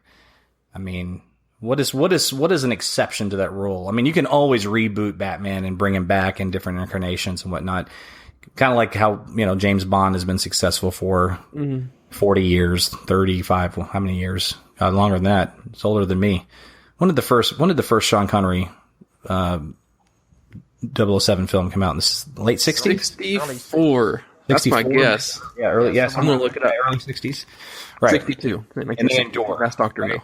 I mean, what is an exception to that rule? I mean, you can always reboot Batman and bring him back in different incarnations and whatnot. Kind of like how, James Bond has been successful for 40 years, 35, how many years? God, longer than that. It's older than me. When did the first Sean Connery 007 film come out? In the late 60s? 64. That's my guess. Yeah, early. Yes, I'm gonna look it up. Early 60s. Right. 62. And they endure. That's Dr. No.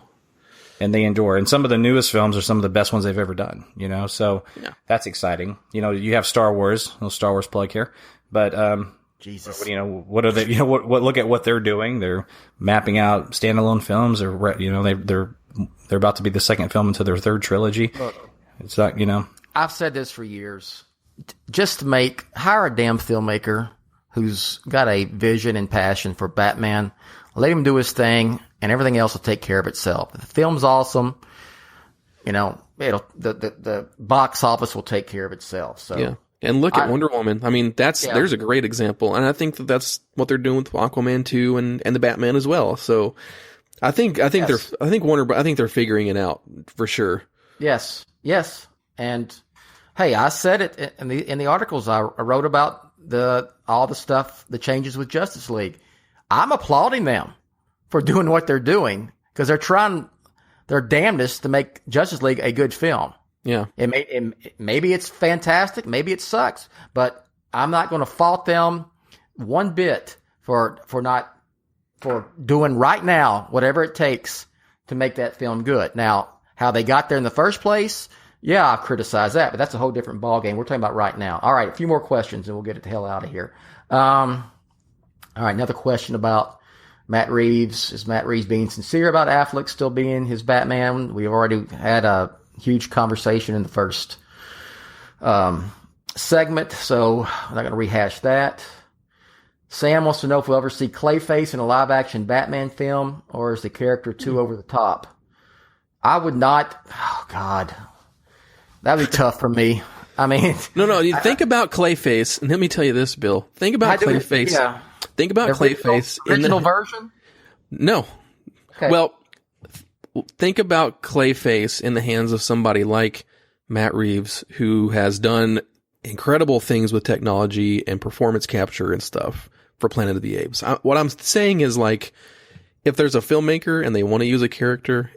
And they endure. And some of the newest films are some of the best ones they've ever done. So that's exciting. You have Star Wars. A little Star Wars plug here. But Jesus. What are they? What? Look at what they're doing. They're mapping out standalone films. Or they're about to be the second film into their third trilogy. It's not. I've said this for years. Just hire a damn filmmaker who's got a vision and passion for Batman. Let him do his thing, and everything else will take care of itself. If the film's awesome, the box office will take care of itself. So yeah. And look at Wonder Woman. I mean, there's a great example, and I think that's what they're doing with Aquaman 2 and the Batman as well. So I think they're figuring it out for sure. Yes. And hey, I said it in the articles I wrote about all the stuff, the changes with Justice League. I'm applauding them for doing what they're doing because they're trying their damnedest to make Justice League a good film. Yeah. Maybe it's fantastic, maybe it sucks, but I'm not going to fault them one bit for doing right now whatever it takes to make that film good. Now, how they got there in the first place, yeah, I've criticized that, but that's a whole different ballgame. We're talking about right now. All right, a few more questions and we'll get it the hell out of here. All right, another question about Matt Reeves. Is Matt Reeves being sincere about Affleck still being his Batman? We've already had a huge conversation in the first segment, so I'm not going to rehash that. Sam wants to know if we'll ever see Clayface in a live-action Batman film, or is the character too over the top? I would not. Oh, God. That would be tough for me. I mean... No, you think about Clayface, and let me tell you this, Bill. Think about Clayface. Yeah. Think about Clayface. Original version? No. Okay. Well, think about Clayface in the hands of somebody like Matt Reeves, who has done incredible things with technology and performance capture and stuff for Planet of the Apes. What I'm saying is, like, if there's a filmmaker and they want to use a character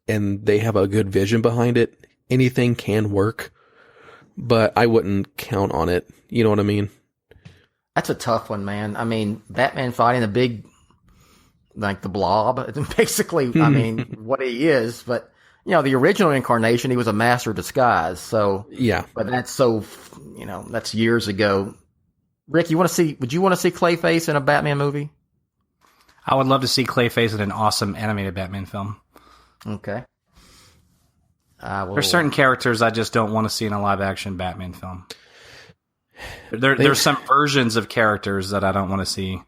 and they have a good vision behind it, anything can work, but I wouldn't count on it. You know what I mean? That's a tough one, man. I mean, Batman fighting a big, like the Blob, basically, I mean, what he is, but you know, the original incarnation, he was a master of disguise. So yeah, but that's that's years ago. Rick, would you want to see Clayface in a Batman movie? I would love to see Clayface in an awesome animated Batman film. Okay. There's certain characters I just don't want to see in a live action Batman film. There's some versions of characters that I don't want to see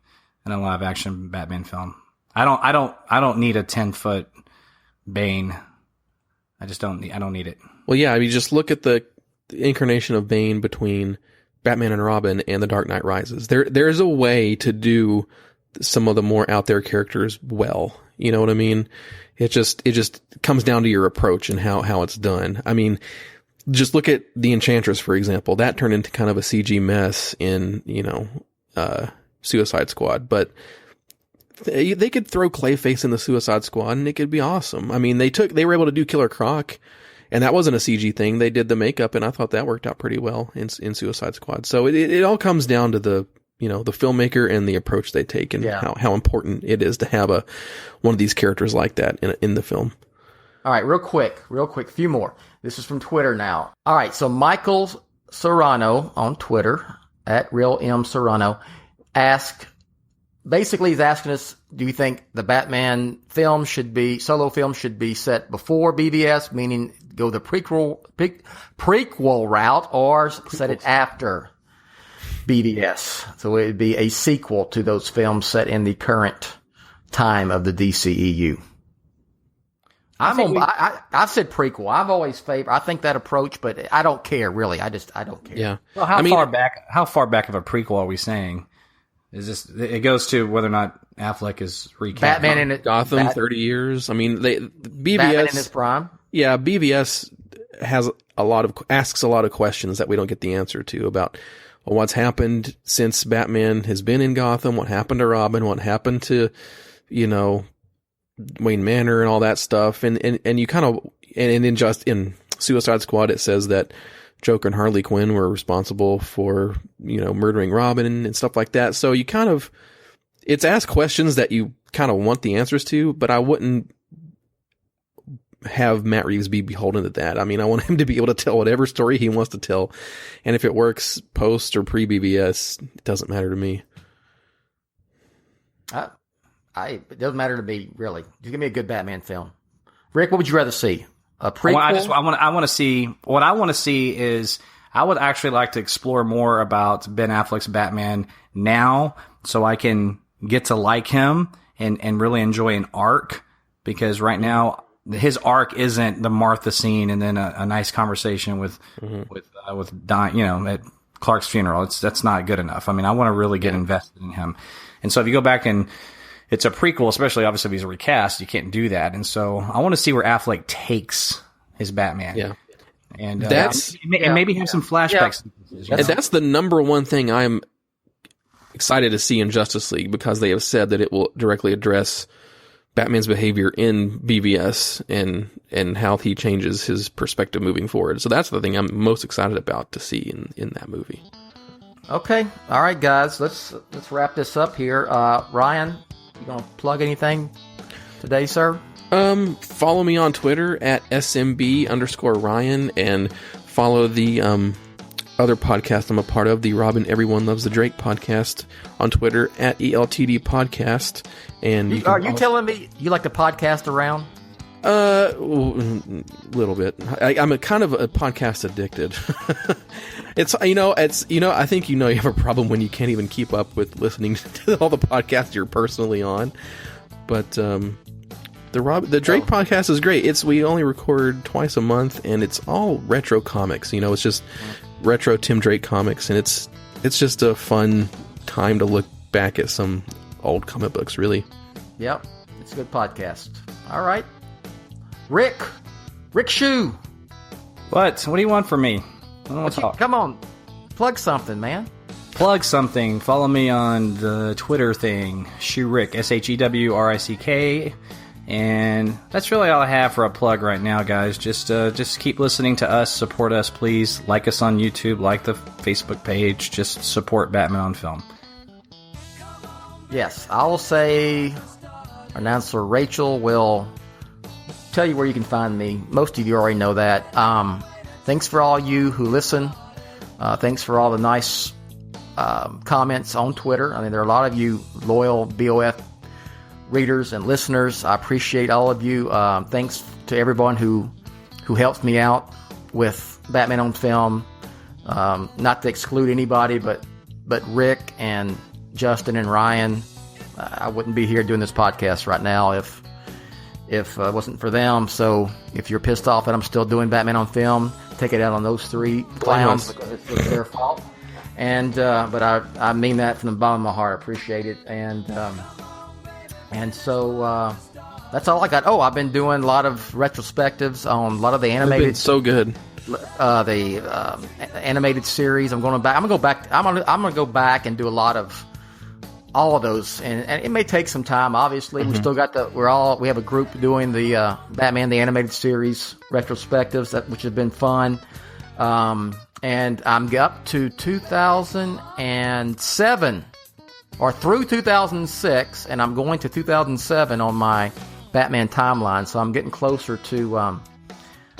in a live action Batman film. I don't need a 10-foot Bane. I don't need it. Well, yeah, I mean, just look at the incarnation of Bane between Batman and Robin and The Dark Knight Rises. There's a way to do some of the more out there characters well. You know what I mean? It just comes down to your approach and how it's done. I mean, just look at the Enchantress, for example. That turned into kind of a CG mess in, Suicide Squad, but they could throw Clayface in the Suicide Squad and it could be awesome. I mean, they were able to do Killer Croc, and that wasn't a CG thing. They did the makeup, and I thought that worked out pretty well in Suicide Squad. So it all comes down to the filmmaker and the approach they take, and how important it is to have one of these characters like that in the film. All right, real quick, few more. This is from Twitter now. All right, so Michael Serrano on Twitter, at RealMSerrano, basically he's asking us, do you think the Batman solo film should be set before BVS, meaning go the prequel route, or set it after BVS? So it would be a sequel to those films set in the current time of the DCEU. I've said prequel. I've always favored. I think that approach, but I don't care really. I don't care. Yeah. Well, how far back of a prequel are we saying? Is this? It goes to whether or not Affleck is recapping Batman in Gotham 30 years. I mean, BVS Batman in his prime. Yeah, BVS asks a lot of questions that we don't get the answer to about what's happened since Batman has been in Gotham, what happened to Robin, what happened to Wayne Manor and all that stuff, and you kind of and in just in Suicide Squad it says that Joker and Harley Quinn were responsible for, murdering Robin and stuff like that. So it's asked questions that you kind of want the answers to, but I wouldn't have Matt Reeves be beholden to that. I mean, I want him to be able to tell whatever story he wants to tell. And if it works post or pre-BBS, it doesn't matter to me. It doesn't matter to me, really. Just give me a good Batman film. Rick, what would you rather see? A prequel? I want to see. What I want to see is, I would actually like to explore more about Ben Affleck's Batman now, so I can get to like him and really enjoy an arc. Because right now his arc isn't the Martha scene and then a nice conversation with Don, at Clark's funeral. That's not good enough. I mean, I want to really get invested in him. And so if you go back and it's a prequel, especially obviously if he's a recast, you can't do that. And so I want to see where Affleck takes his Batman. Yeah. And maybe have some flashbacks. Yeah. And that's the number one thing I'm excited to see in Justice League, because they have said that it will directly address Batman's behavior in BVS and how he changes his perspective moving forward. So that's the thing I'm most excited about to see in that movie. Okay. All right, guys. Let's wrap this up here. Ryan, you gonna plug anything today, sir? Follow me on Twitter at SMB_Ryan, and follow the other podcast I'm a part of, the Robin Everyone Loves the Drake podcast, on Twitter at ELTD Podcast. And are you telling me you like to podcast around? A little bit. I'm a kind of a podcast addicted. I think you have a problem when you can't even keep up with listening to all the podcasts you're personally on. But the Drake podcast is great. We only record twice a month, and it's all retro comics. It's just retro Tim Drake comics, and it's just a fun time to look back at some old comic books, really. Yep, it's a good podcast. All right. Rick Shew. What do you want from me? I don't want to talk. Come on, plug something, man. Plug something. Follow me on the Twitter thing, ShewRick, ShewRick. And that's really all I have for a plug right now, guys. Just keep listening to us. Support us, please. Like us on YouTube. Like the Facebook page. Just support Batman on Film. Yes, I will say announcer Rachel will tell you where you can find me. Most of you already know that. Thanks for all you who listen. Thanks for all the nice comments on Twitter. I mean, there are a lot of you loyal BOF readers and listeners. I appreciate all of you. Thanks to everyone who helps me out with Batman on Film. Not to exclude anybody, but Rick and Justin and Ryan. I wouldn't be here doing this podcast right now if it wasn't for them. So if you're pissed off that I'm still doing Batman on Film, take it out on those three clowns because it's their fault. And but I mean that from the bottom of my heart. I appreciate it. And so that's all I got. Oh, I've been doing a lot of retrospectives on a lot of the animated. It's been so good. The animated series. I'm gonna go back and do a lot of all of those, and it may take some time. Obviously, we still got we have a group doing the Batman the Animated Series retrospectives, which have been fun. And I'm up to 2007 or through 2006, and I'm going to 2007 on my Batman timeline. So I'm getting closer to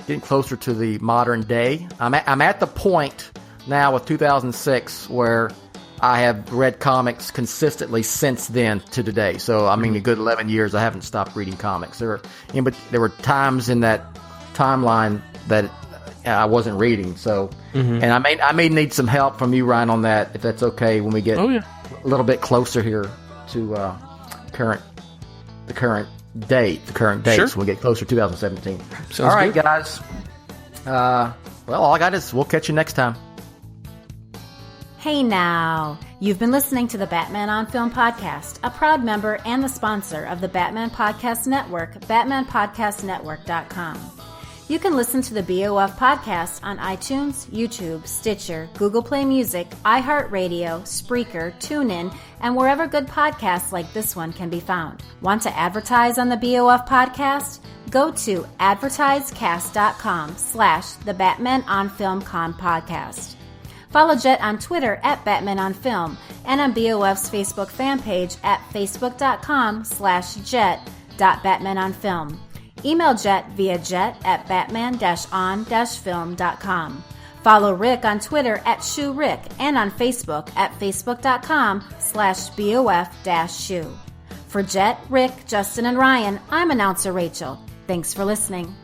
the modern day. I'm at the point now with 2006 where I have read comics consistently since then to today. So, I mean, a good 11 years I haven't stopped reading comics. There were times in that timeline that I wasn't reading. So, and I may need some help from you, Ryan, on that, if that's okay, when we get a little bit closer here to the current date. Sure. So we get closer to 2017. Sounds all right, good. guys. Well, all I got is we'll catch you next time. Hey now! You've been listening to the Batman on Film podcast, a proud member and the sponsor of the Batman Podcast Network, BatmanPodcastNetwork.com. You can listen to the BOF podcast on iTunes, YouTube, Stitcher, Google Play Music, iHeartRadio, Spreaker, TuneIn, and wherever good podcasts like this one can be found. Want to advertise on the BOF podcast? Go to advertisecast.com/the Batman on Film Con podcast. Follow Jett on Twitter at Batman on Film and on BOF's Facebook fan page at facebook.com/Jett.BatmanOnFilm. Email Jett via Jett@batman-on-film.com. Follow Rick on Twitter at ShewRick and on Facebook at facebook.com/BOF-Shew. For Jett, Rick, Justin, and Ryan, I'm announcer Rachel. Thanks for listening.